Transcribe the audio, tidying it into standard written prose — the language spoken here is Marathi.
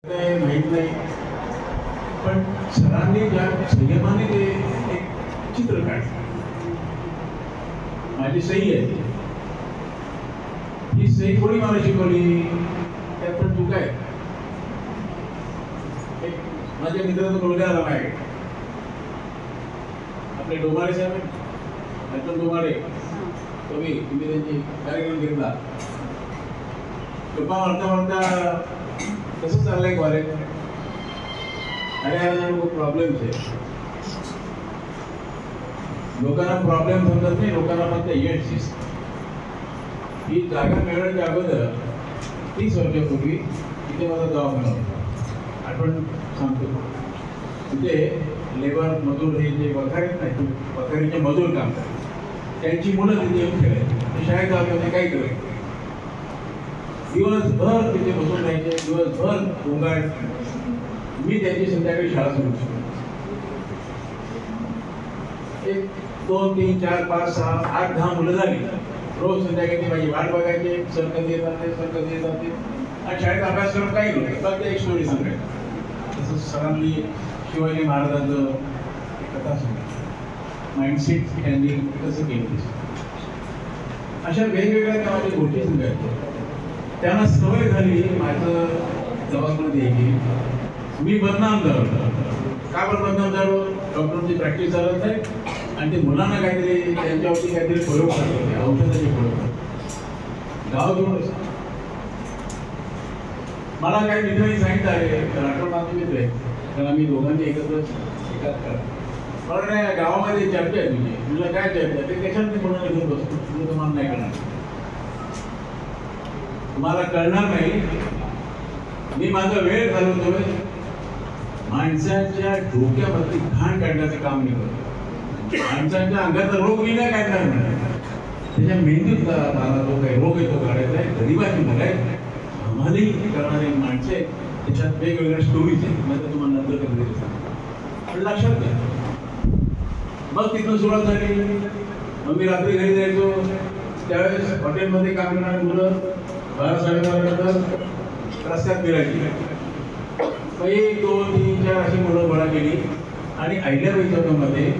माहित नाही, पण सरांनी ज्या संयमाने ते एक चित्र काढलं, माझी सही आहे, ही सही कोणी मला शिकवली त्यात पण चूक आहे. एक माझ्या मित्राचा मुलगा आला माझ्याकडे, आपले डोमाळे साहेब अतुल डोमाळे, तुम्ही त्यांची कार्यक्रम घेतला. गप्पा मारता मारता कसं चाललंय कॉलेज, अरे यार खूप प्रॉब्लेम आहे, लोकांना प्रॉब्लेम समजत नाही, लोकांना फक्त एड्स. ही जागा मिळवण्याच्या अगोदर 30 वर्षापूर्वी इथे माझा दवाखाना होता. आठवण सांगतो, तिथे लेबर मजूर हे जे वखारीत नाही, वखारीचे मजूर काम करतात, त्यांची मुलं तिथे येऊन खेळायची. शाळेत जाऊन काही करायचं, दिवसभर तिथे बसून राहायचे, दिवसभर गोंगाट. मी त्यांची संध्याकाळी शाळा सुरू केली. 1, 2, 3, 4, 5, 6, 8, 10 मुलं झाली. रोज संध्याकाळी माझी वाट बघायचे, सर कधी येतात ते, सर कधी येतात ते. आणि शाळेत अभ्यास करत काही नव्हतं, फक्त एक स्टोरी सांगायचं. तसं सरांनी शिवाजी महाराजांचं कथा सांगितली, माइंडसेट त्यांनी कसं केलं. अशा वेगवेगळ्या त्या माझ्या गोष्टी सांगायच्या. त्यांना सवय झाली माझं दवाखान्यात यायची. मी बदनाम झालो. का बरं बदनाम झालो? डॉक्टरची प्रॅक्टिस चालत नाही आणि ते मुलांना काहीतरी त्यांच्यावरती काहीतरी प्रयोग करत, औषधाचे प्रयोग करत. गाव घेऊन मला काही मित्रांनी सांगितलं आहे, राठोड माझे मित्र आहे, तर आम्ही दोघांनी एकत्र एकाच करा. मला गावामध्ये चर्चा आहे तुझी. तुला काय चर्चा? ते कशात मी कोणाला घेऊन बसतो, तुला तुम्हाला नाही करणार, तुम्हाला कळणार नाही. मी माझा वेळ घालवतोय, माणसाच्या डोक्यावरती घाण काढण्याचं काम मी करतो. माणसाच्या अंगाचा रोग मी नाही काढणार म्हणा, त्याच्या मेंदूत मला जो काही रोग येतो काढायचा आहे. गरीबाची मुलं आहेत, आम्हालाही करणारे माणसे आहेत, त्याच्यात वेगवेगळ्या स्टोरीज आहेत. म्हणजे तुम्हाला नंतर कधी पण लक्षात घ्या. मग तिथून सुरुवात झाली. मग मी रात्री घरी जायचो, त्यावेळेस हॉटेलमध्ये काम करणारी मुलं 12-12:30 नंतर रस्त्यात फिरायची. 1, 2, 3, 4 अशी मुलं गोळा केली आणि अहिल्याबाई चौकामध्ये